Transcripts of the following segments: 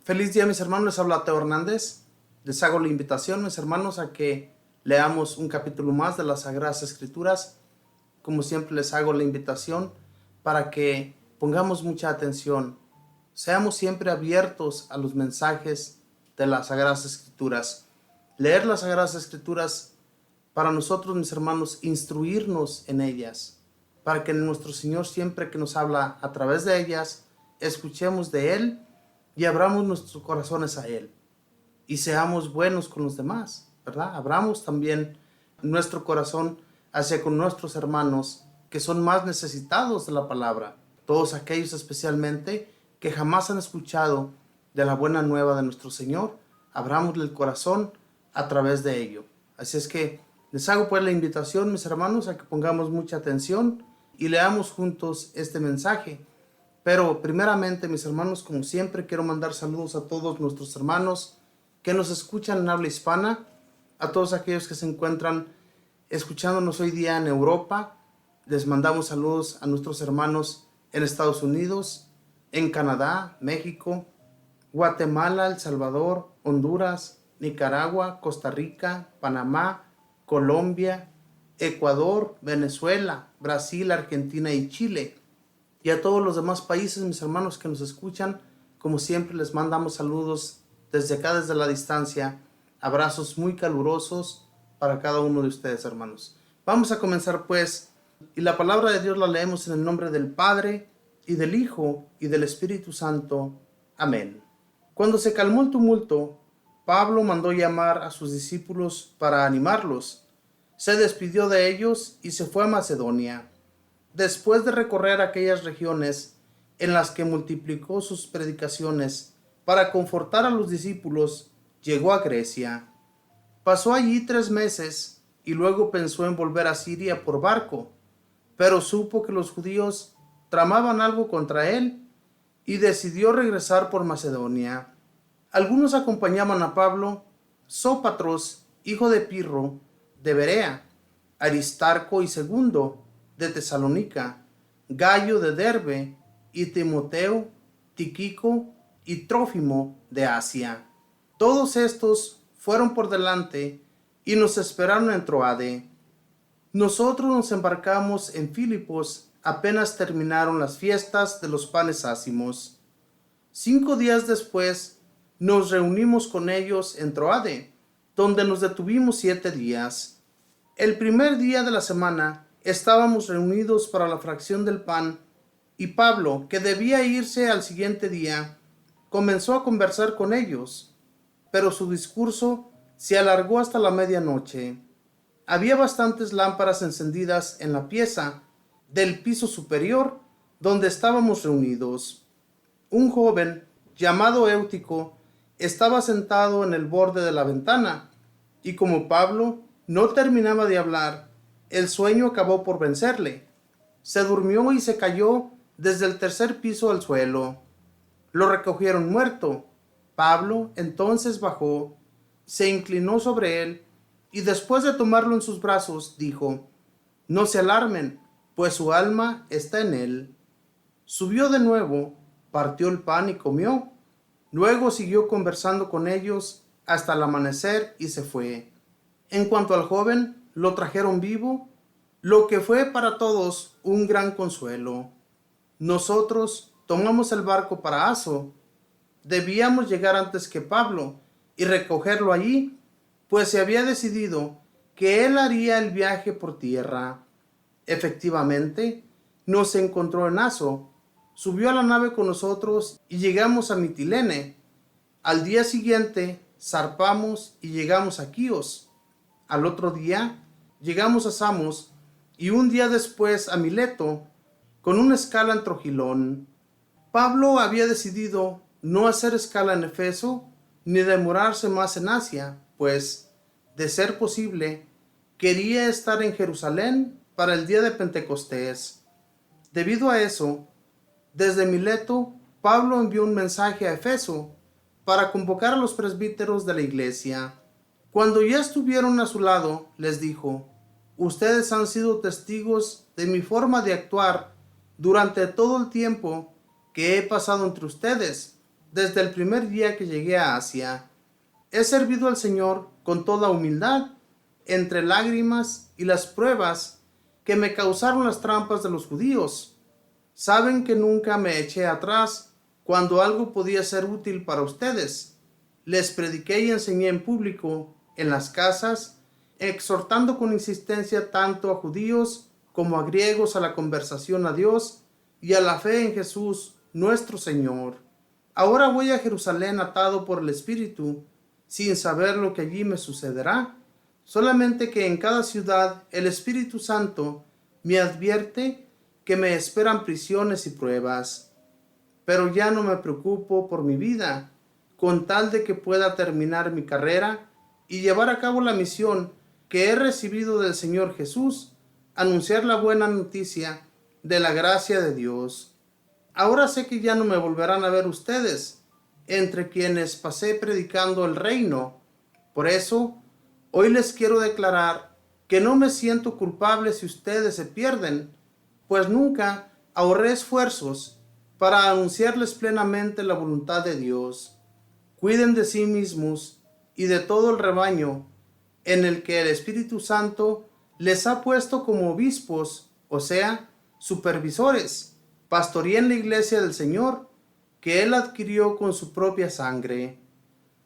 Feliz día, mis hermanos. Les habla Teo Hernández. Les hago la invitación, mis hermanos, a que leamos un capítulo más de las Sagradas Escrituras. Como siempre, les hago la invitación para que pongamos mucha atención. Seamos siempre abiertos a los mensajes de las Sagradas Escrituras. Leer las Sagradas Escrituras para nosotros, mis hermanos, instruirnos en ellas, para que nuestro Señor, siempre que nos habla a través de ellas, escuchemos de Él y abramos nuestros corazones a Él y seamos buenos con los demás, ¿verdad? Abramos también nuestro corazón hacia con nuestros hermanos que son más necesitados de la palabra, todos aquellos especialmente que jamás han escuchado de la buena nueva de nuestro Señor. Abramosle el corazón a través de ello. Así es que les hago pues la invitación, mis hermanos, a que pongamos mucha atención y leamos juntos este mensaje. Pero primeramente, mis hermanos, como siempre, quiero mandar saludos a todos nuestros hermanos que nos escuchan en habla hispana, a todos aquellos que se encuentran escuchándonos hoy día en Europa. Les mandamos saludos a nuestros hermanos en Estados Unidos, en Canadá, México, Guatemala, El Salvador, Honduras, Nicaragua, Costa Rica, Panamá, Colombia, Ecuador, Venezuela, Brasil, Argentina y Chile. Y a todos los demás países, mis hermanos que nos escuchan, como siempre les mandamos saludos desde acá, desde la distancia, abrazos muy calurosos para cada uno de ustedes, hermanos. Vamos a comenzar pues, y la palabra de Dios la leemos en el nombre del Padre, y del Hijo, y del Espíritu Santo. Amén. Cuando se calmó el tumulto, Pablo mandó llamar a sus discípulos para animarlos. Se despidió de ellos y se fue a Macedonia. Después de recorrer aquellas regiones en las que multiplicó sus predicaciones para confortar a los discípulos, llegó a Grecia. Pasó allí 3 meses y luego pensó en volver a Siria por barco, pero supo que los judíos tramaban algo contra él y decidió regresar por Macedonia. Algunos acompañaban a Pablo: Sópatros, hijo de Pirro, de Berea, Aristarco y Segundo, de Tesalónica, Gallo de Derbe, y Timoteo, Tíquico y Trófimo de Asia. Todos estos fueron por delante y nos esperaron en Troade. Nosotros nos embarcamos en Filipos apenas terminaron las fiestas de los panes ácimos. 5 días después nos reunimos con ellos en Troade, donde nos detuvimos 7 días. El primer día de la semana estábamos reunidos para la fracción del pan, y Pablo, que debía irse al siguiente día, comenzó a conversar con ellos, pero su discurso se alargó hasta la medianoche. Había bastantes lámparas encendidas en la pieza del piso superior donde estábamos reunidos. Un joven llamado Éutico estaba sentado en el borde de la ventana, y como Pablo no terminaba de hablar, el sueño acabó por vencerle. Se durmió y se cayó desde el 3er piso al suelo. Lo recogieron muerto. Pablo entonces bajó, se inclinó sobre él y después de tomarlo en sus brazos dijo: «No se alarmen, pues su alma está en él». Subió de nuevo, partió el pan y comió. Luego siguió conversando con ellos hasta el amanecer y se fue. En cuanto al joven, lo trajeron vivo, lo que fue para todos un gran consuelo. Nosotros tomamos el barco para Aso. Debíamos llegar antes que Pablo y recogerlo allí, pues se había decidido que él haría el viaje por tierra. Efectivamente, nos encontró en Aso, subió a la nave con nosotros y llegamos a Mitilene. Al día siguiente zarpamos y llegamos a Quíos. Al otro día llegamos a Samos y un día después a Mileto, con una escala en Trogilón. Pablo había decidido no hacer escala en Efeso ni demorarse más en Asia, pues, de ser posible, quería estar en Jerusalén para el día de Pentecostés. Debido a eso, desde Mileto, Pablo envió un mensaje a Efeso para convocar a los presbíteros de la iglesia. Cuando ya estuvieron a su lado, les dijo: «Ustedes han sido testigos de mi forma de actuar durante todo el tiempo que he pasado entre ustedes, desde el primer día que llegué a Asia. He servido al Señor con toda humildad, entre lágrimas y las pruebas que me causaron las trampas de los judíos. Saben que nunca me eché atrás cuando algo podía ser útil para ustedes. Les prediqué y enseñé en público, en las casas, exhortando con insistencia tanto a judíos como a griegos a la conversación a Dios y a la fe en Jesús nuestro Señor. Ahora voy a Jerusalén atado por el Espíritu, sin saber lo que allí me sucederá, solamente que en cada ciudad el Espíritu Santo me advierte que me esperan prisiones y pruebas. Pero ya no me preocupo por mi vida, con tal de que pueda terminar mi carrera y llevar a cabo la misión que he recibido del Señor Jesús, anunciar la buena noticia de la gracia de Dios. Ahora sé que ya no me volverán a ver ustedes, entre quienes pasé predicando el reino. Por eso, hoy les quiero declarar que no me siento culpable si ustedes se pierden, pues nunca ahorré esfuerzos para anunciarles plenamente la voluntad de Dios. Cuiden de sí mismos y de todo el rebaño en el que el Espíritu Santo les ha puesto como obispos, o sea, supervisores. Pastoreé la iglesia del Señor, que Él adquirió con su propia sangre.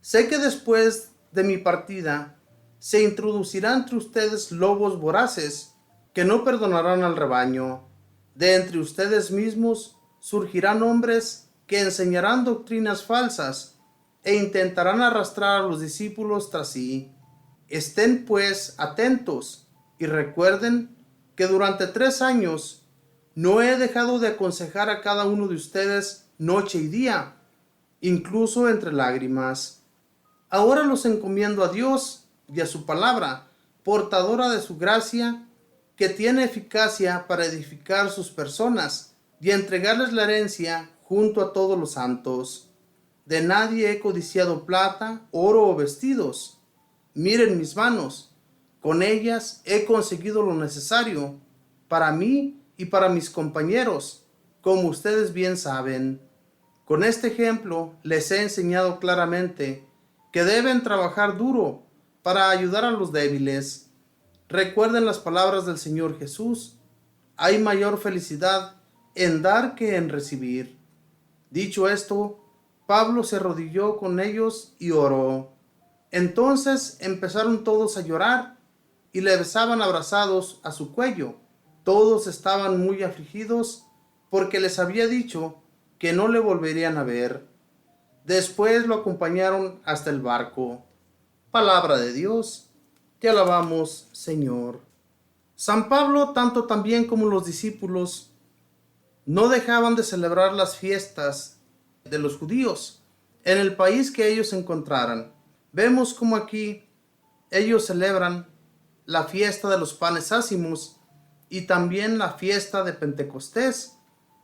Sé que después de mi partida se introducirán entre ustedes lobos voraces, que no perdonarán al rebaño. De entre ustedes mismos surgirán hombres que enseñarán doctrinas falsas e intentarán arrastrar a los discípulos tras sí. Estén pues atentos y recuerden que durante 3 años no he dejado de aconsejar a cada uno de ustedes noche y día, incluso entre lágrimas. Ahora los encomiendo a Dios y a su palabra, portadora de su gracia, que tiene eficacia para edificar sus personas y entregarles la herencia junto a todos los santos. De nadie he codiciado plata, oro o vestidos. Miren mis manos, con ellas he conseguido lo necesario para mí y para mis compañeros, como ustedes bien saben. Con este ejemplo les he enseñado claramente que deben trabajar duro para ayudar a los débiles. Recuerden las palabras del Señor Jesús: hay mayor felicidad en dar que en recibir. Dicho esto, Pablo se arrodilló con ellos y oró. Entonces empezaron todos a llorar y le besaban abrazados a su cuello. Todos estaban muy afligidos porque les había dicho que no le volverían a ver. Después lo acompañaron hasta el barco. Palabra de Dios, te alabamos, Señor. San Pablo, tanto también como los discípulos, no dejaban de celebrar las fiestas de los judíos en el país que ellos encontraran. Vemos como aquí ellos celebran la fiesta de los panes ácimos y también la fiesta de Pentecostés.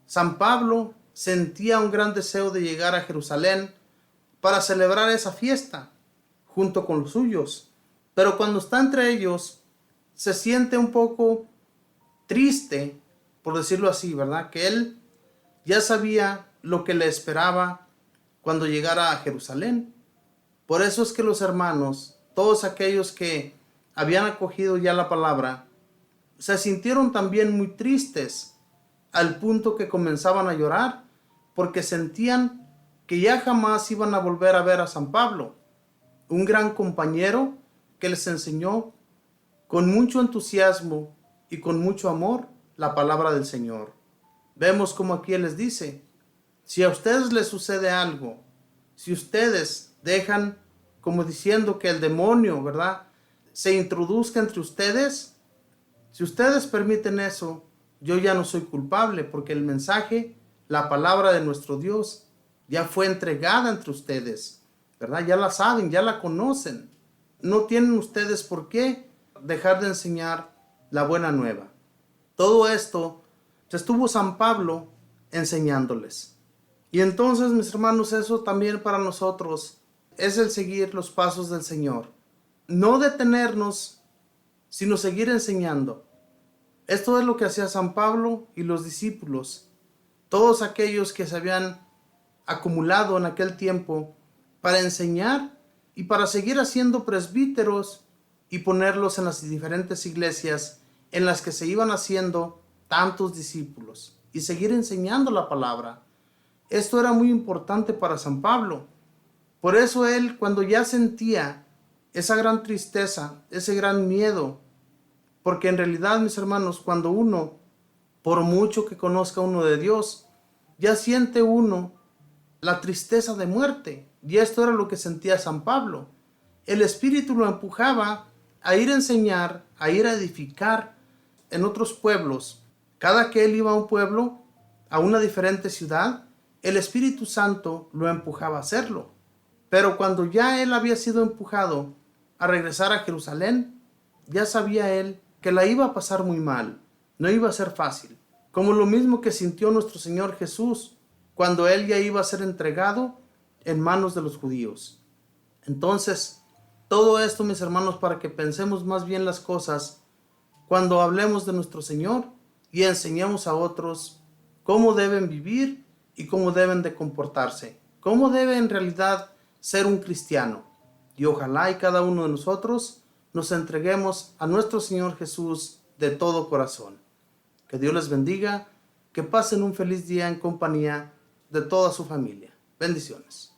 San Pablo sentía un gran deseo de llegar a Jerusalén para celebrar esa fiesta junto con los suyos, pero cuando está entre ellos se siente un poco triste, por decirlo así, ¿verdad? Que él ya sabía lo que le esperaba cuando llegara a Jerusalén. Por eso es que los hermanos, todos aquellos que habían acogido ya la palabra, se sintieron también muy tristes, al punto que comenzaban a llorar, porque sentían que ya jamás iban a volver a ver a San Pablo, un gran compañero que les enseñó con mucho entusiasmo y con mucho amor la palabra del Señor. Vemos como aquí Él les dice: si a ustedes les sucede algo, si ustedes dejan, como diciendo que el demonio, ¿verdad?, se introduzca entre ustedes, si ustedes permiten eso, yo ya no soy culpable, porque el mensaje, la palabra de nuestro Dios, ya fue entregada entre ustedes, ¿verdad? Ya la saben, ya la conocen. No tienen ustedes por qué dejar de enseñar la buena nueva. Todo esto estuvo San Pablo enseñándoles. Y entonces, mis hermanos, eso también para nosotros es el seguir los pasos del Señor. No detenernos, sino seguir enseñando. Esto es lo que hacía San Pablo y los discípulos. Todos aquellos que se habían acumulado en aquel tiempo para enseñar y para seguir haciendo presbíteros y ponerlos en las diferentes iglesias en las que se iban haciendo tantos discípulos y seguir enseñando la palabra. Esto era muy importante para San Pablo. Por eso él, cuando ya sentía esa gran tristeza, ese gran miedo, porque en realidad, mis hermanos, cuando uno, por mucho que conozca uno de Dios, ya siente uno la tristeza de muerte. Y esto era lo que sentía San Pablo. El Espíritu lo empujaba a ir a enseñar, a ir a edificar en otros pueblos. Cada que él iba a un pueblo, a una diferente ciudad, el Espíritu Santo lo empujaba a hacerlo. Pero cuando ya él había sido empujado a regresar a Jerusalén, ya sabía él que la iba a pasar muy mal, no iba a ser fácil. Como lo mismo que sintió nuestro Señor Jesús cuando él ya iba a ser entregado en manos de los judíos. Entonces, todo esto, mis hermanos, para que pensemos más bien las cosas cuando hablemos de nuestro Señor y enseñemos a otros cómo deben vivir y cómo deben de comportarse, cómo debe en realidad ser un cristiano. Y ojalá y cada uno de nosotros nos entreguemos a nuestro Señor Jesús de todo corazón. Que Dios les bendiga, que pasen un feliz día en compañía de toda su familia. Bendiciones.